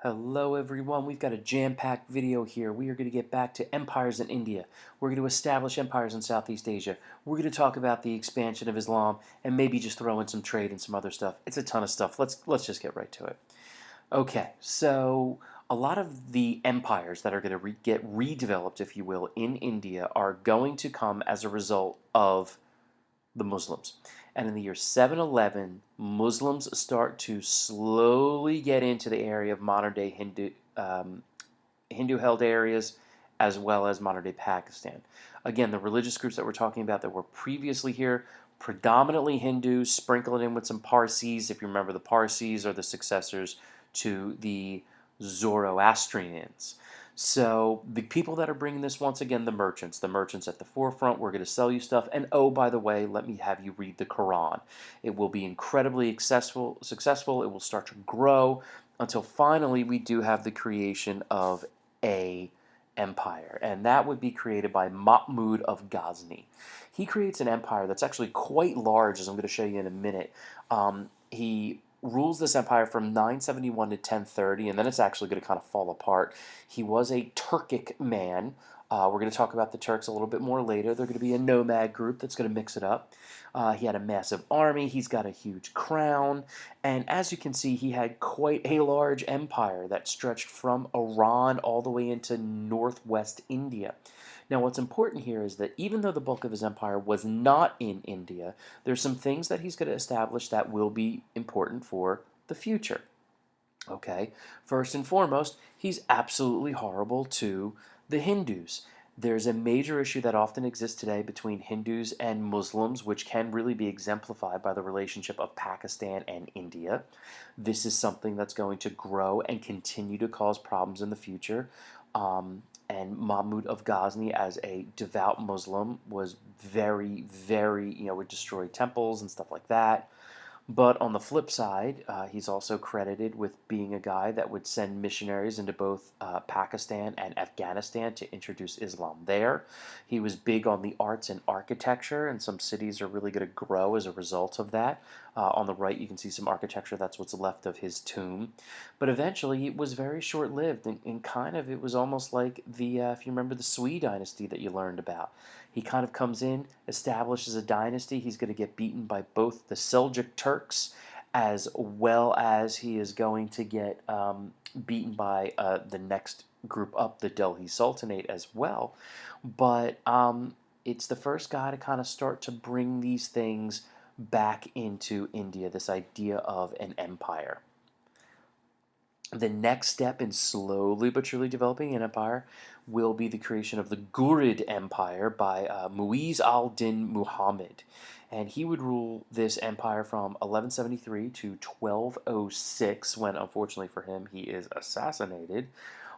Hello everyone, we've got a jam-packed video here. We are going to get back to empires in India. We're going to establish empires in Southeast Asia. We're going to talk about the expansion of Islam and maybe just throw in some trade and some other stuff. It's a ton of stuff. Let's just get right to it. Okay, so a lot of the empires that are going to get redeveloped, if you will, in India are going to come as a result of the Muslims. And in the year 711, Muslims start to slowly get into the area of modern day Hindu held areas as well as modern day Pakistan. Again, the religious groups that we're talking about that were previously here, predominantly Hindus, sprinkled in with some Parsis. If you remember, the Parsis are the successors to the Zoroastrians. So the people that are bringing this, once again, the merchants at the forefront, we're going to sell you stuff. And oh, by the way, let me have you read the Quran. It will be incredibly successful. It will start to grow until finally we do have the creation of a empire. And that would be created by Mahmud of Ghazni. He creates an empire that's actually quite large, as I'm going to show you in a minute. He rules this empire from 971 to 1030, and then it's actually going to kind of fall apart. He was a Turkic man. We're going to talk about the Turks a little bit more later. They're going to be a nomad group that's going to mix it up. He had a massive army. He's got a huge crown. And as you can see, he had quite a large empire that stretched from Iran all the way into northwest India. Now, what's important here is that even though the bulk of his empire was not in India, there's some things that he's going to establish that will be important for the future. Okay, first and foremost, he's absolutely horrible to the Hindus. There's a major issue that often exists today between Hindus and Muslims, which can really be exemplified by the relationship of Pakistan and India. This is something that's going to grow and continue to cause problems in the future. And Mahmud of Ghazni, as a devout Muslim, was very, would destroy temples and stuff like that. But on the flip side, he's also credited with being a guy that would send missionaries into both Pakistan and Afghanistan to introduce Islam there. He was big on the arts and architecture, and some cities are really going to grow as a result of that. On the right, you can see some architecture. That's what's left of his tomb. But eventually, it was very short-lived, and kind of it was almost like the, if you remember the Sui dynasty that you learned about. He kind of comes in, establishes a dynasty. He's going to get beaten by both the Seljuk Turks as well as he is going to get beaten by the next group up, the Delhi Sultanate, as well. But it's the first guy to kind of start to bring these things back into India, this idea of an empire. The next step in slowly but surely developing an empire will be the creation of the Ghurid Empire by Muiz al-Din Muhammad. And he would rule this empire from 1173 to 1206, when, unfortunately for him, he is assassinated.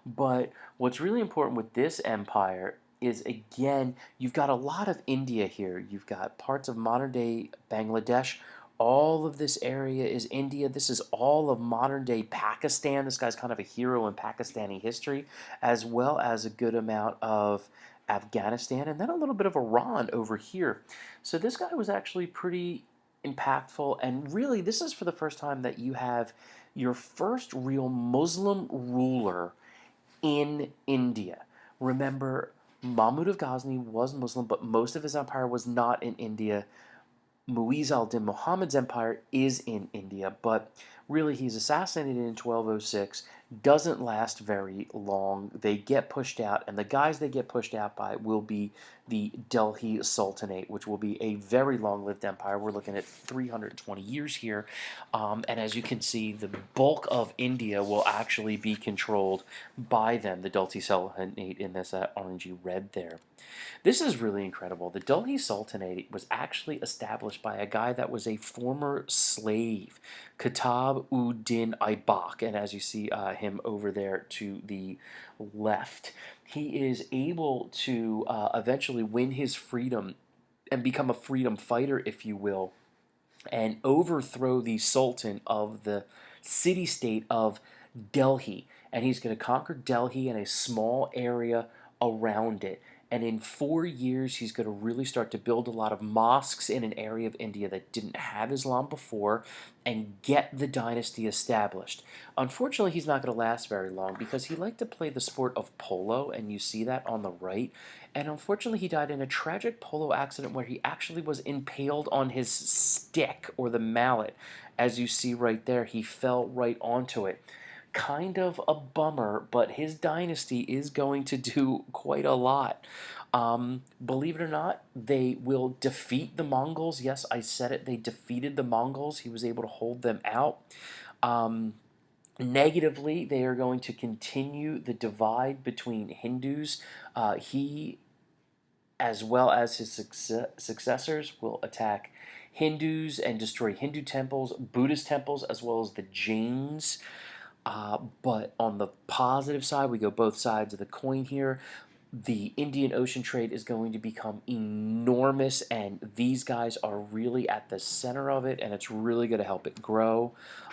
But what's really important with this empire is, again, you've got a lot of India here. You've got parts of modern-day Bangladesh. All of this area is India. This is all of modern-day Pakistan. This guy's kind of a hero in Pakistani history, as well as a good amount of Afghanistan, and then a little bit of Iran over here. So this guy was actually pretty impactful, and really this is for the first time that you have your first real Muslim ruler in India. Remember, Mahmud of Ghazni was Muslim, but most of his empire was not in India. Muiz al-Din Muhammad's empire is in India, but really he's assassinated in 1206, doesn't last very long. They get pushed out, and the guys they get pushed out by will be the Delhi Sultanate, which will be a very long-lived empire. We're looking at 320 years here, and as you can see, the bulk of India will actually be controlled by them, the Delhi Sultanate in this orangey red there. This is really incredible. The Delhi Sultanate was actually established by a guy that was a former slave, Kitab-ud-Din Aibak, and as you see him over there to the left, he is able to eventually win his freedom and become a freedom fighter, if you will, and overthrow the Sultan of the city-state of Delhi. And he's going to conquer Delhi and a small area around it. And in 4 years, he's going to really start to build a lot of mosques in an area of India that didn't have Islam before and get the dynasty established. Unfortunately, he's not going to last very long because he liked to play the sport of polo, and you see that on the right. And unfortunately, he died in a tragic polo accident where he actually was impaled on his stick or the mallet. As you see right there, he fell right onto it. Kind of a bummer, but his dynasty is going to do quite a lot. Believe it or not, they will defeat the Mongols. Yes, I said it. They defeated the Mongols. He was able to hold them out. Um, Negatively, they are going to continue the divide between Hindus. He, as well as his successors, will attack Hindus and destroy Hindu temples, Buddhist temples, as well as the Jains. But on the positive side, we go both sides of the coin here. The Indian Ocean trade is going to become enormous, and these guys are really at the center of it, and it's really going to help it grow.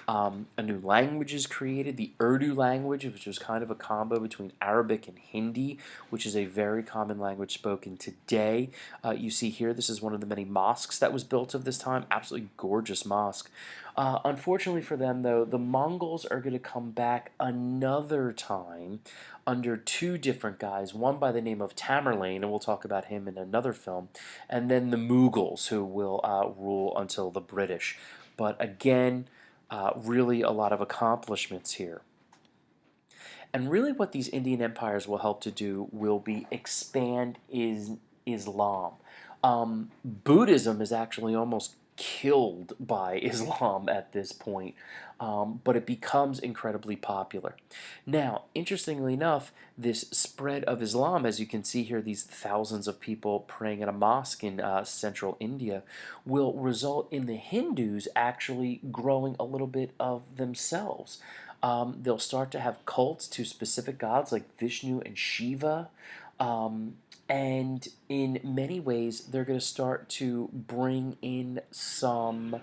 A new language is created, the Urdu language, which was kind of a combo between Arabic and Hindi, which is a very common language spoken today. You see here, this is one of the many mosques that was built of this time. Absolutely gorgeous mosque. Unfortunately for them, though, the Mongols are going to come back another time under two different guys, one by the name of Tamerlane, and we'll talk about him in another film, and then the Mughals, who will rule until the British. But again, really a lot of accomplishments here. And really what these Indian empires will help to do will be expand Islam. Buddhism is actually almost killed by Islam at this point, but it becomes incredibly popular. Now, interestingly enough, this spread of Islam, as you can see here, these thousands of people praying at a mosque in central India, will result in the Hindus actually growing a little bit of themselves. They'll start to have cults to specific gods like Vishnu and Shiva. Um, and in many ways, they're going to start to bring in some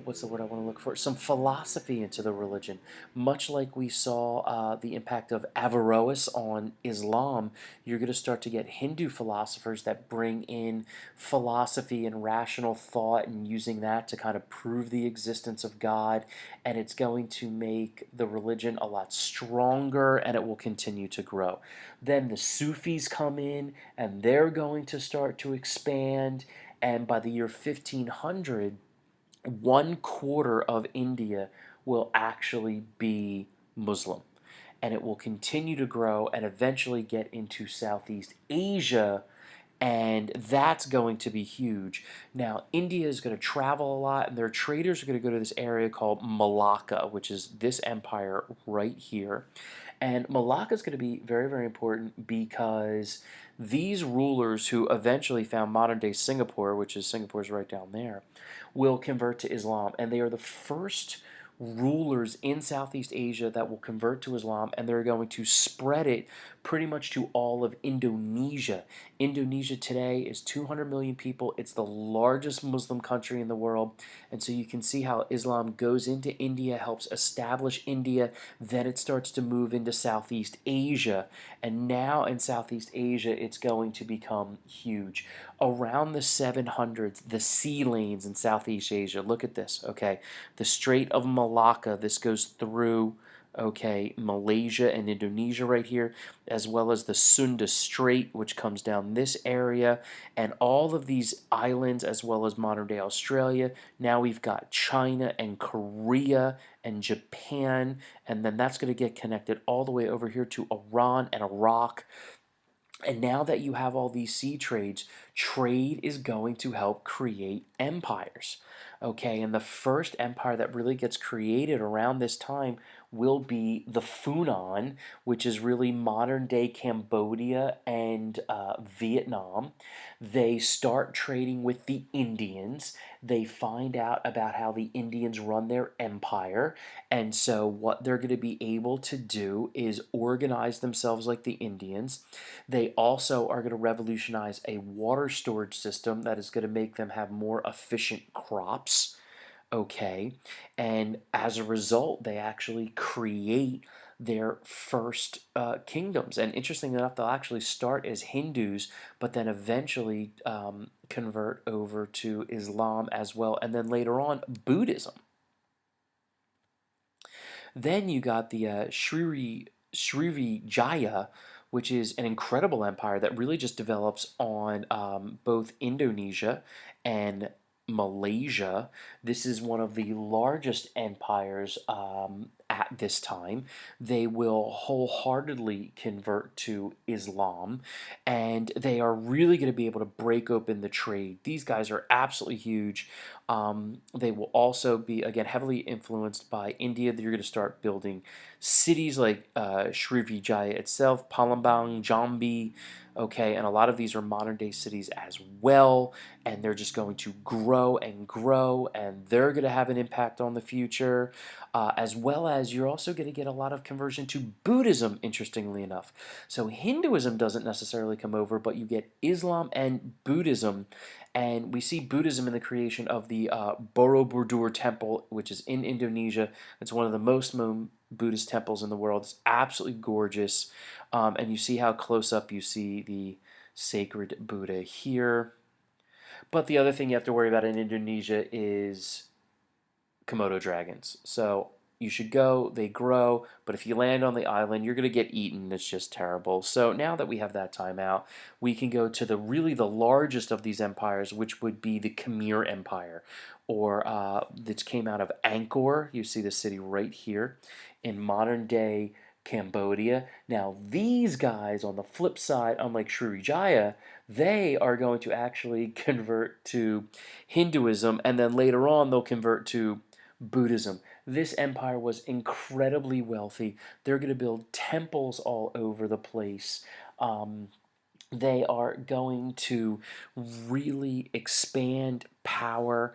what's the word I want to look for? Some philosophy into the religion, much like we saw the impact of Averroes on Islam. You're going to start to get Hindu philosophers that bring in philosophy and rational thought and using that to kind of prove the existence of God, and it's going to make the religion a lot stronger, and it will continue to grow. Then the Sufis come in, and they're going to start to expand, and by the year 1500, 1/4 of India will actually be Muslim. And it will continue to grow and eventually get into Southeast Asia, and that's going to be huge. Now, India is going to travel a lot, and their traders are going to go to this area called Malacca, which is this empire right here. And Malacca is going to be very, very important because these rulers who eventually found modern day Singapore, which is Singapore's right down there, will convert to Islam. And they are the first rulers in Southeast Asia that will convert to Islam, and they're going to spread it pretty much to all of Indonesia. Indonesia today is 200 million people. It's the largest Muslim country in the world, and so you can see how Islam goes into India, helps establish India, then it starts to move into Southeast Asia, and now in Southeast Asia it's going to become huge. Around the 700s, the sea lanes in Southeast Asia, look at this, okay? The Strait of Malacca, this goes through, okay, Malaysia and Indonesia right here, as well as the Sunda Strait, which comes down this area, and all of these islands, as well as modern-day Australia. Now we've got China and Korea and Japan, and then that's going to get connected all the way over here to Iran and Iraq. And now that you have all these sea trades, trade is going to help create empires. Okay, and the first empire that really gets created around this time will be the Funan, which is really modern day Cambodia and Vietnam. They start trading with the Indians. They find out about how the Indians run their empire. And so, what they're going to be able to do is organize themselves like the Indians. They also are going to revolutionize a water storage system that is going to make them have more efficient crops. okay? And as a result, they actually create their first kingdoms. And interestingly enough, they'll actually start as Hindus, but then eventually convert over to Islam as well, and then later on, Buddhism. Then you got the Srivijaya, which is an incredible empire that really just develops on both Indonesia and Malaysia. This is one of the largest empires at this time. They will wholeheartedly convert to Islam, and they are really going to be able to break open the trade. These guys are absolutely huge. They will also be, again, heavily influenced by India. You're going to start building cities like Srivijaya itself, Palembang, Jambi, okay, and a lot of these are modern day cities as well, and they're just going to grow, and they're going to have an impact on the future, as well as you're also going to get a lot of conversion to Buddhism, interestingly enough. So Hinduism doesn't necessarily come over, but you get Islam and Buddhism, and we see Buddhism in the creation of the Borobudur Temple, which is in Indonesia. It's one of the most known Buddhist temples in the world. It's absolutely gorgeous. And you see how close up you see the sacred Buddha here. But the other thing you have to worry about in Indonesia is Komodo dragons. So you should go, they grow, but if you land on the island, you're going to get eaten. It's just terrible. So now that we have that time out, we can go to the really the largest of these empires, which would be the Khmer Empire, or that came out of Angkor. You see the city right here in modern day Cambodia. Now these guys on the flip side, unlike Srivijaya, they are going to actually convert to Hinduism, and then later on they'll convert to Buddhism. This empire was incredibly wealthy. They're going to build temples all over the place. They are going to really expand power.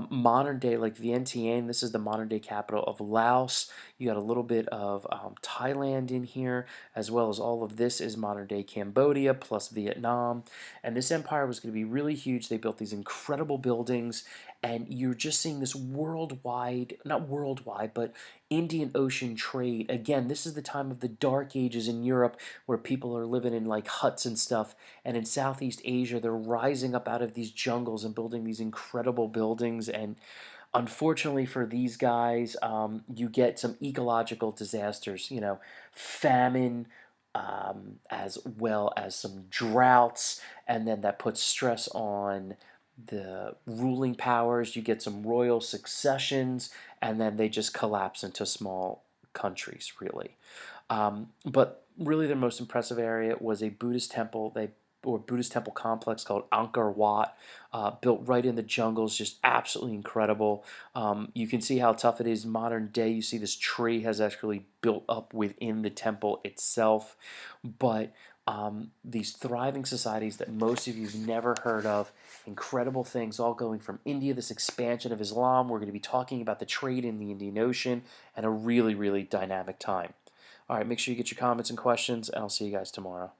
Modern day, like Vientiane, this is the modern day capital of Laos. You got a little bit of Thailand in here, as well as all of this is modern day Cambodia plus Vietnam. And this empire was going to be really huge. They built these incredible buildings, and you're just seeing this worldwide, not worldwide, but Indian Ocean trade. Again, this is the time of the Dark Ages in Europe where people are living in like huts and stuff. And in Southeast Asia, they're rising up out of these jungles and building these incredible buildings. And unfortunately for these guys, you get some ecological disasters, famine, as well as some droughts. And then that puts stress on the ruling powers. You get some royal successions, and then they just collapse into small countries, really. But really, their most impressive area was a Buddhist temple. Or Buddhist temple complex called Angkor Wat, built right in the jungles, just absolutely incredible. You can see how tough it is modern day. You see this tree has actually built up within the temple itself. But these thriving societies that most of you've never heard of, incredible things all going from India, this expansion of Islam. We're going to be talking about the trade in the Indian Ocean, and a really, really dynamic time. All right, make sure you get your comments and questions, and I'll see you guys tomorrow.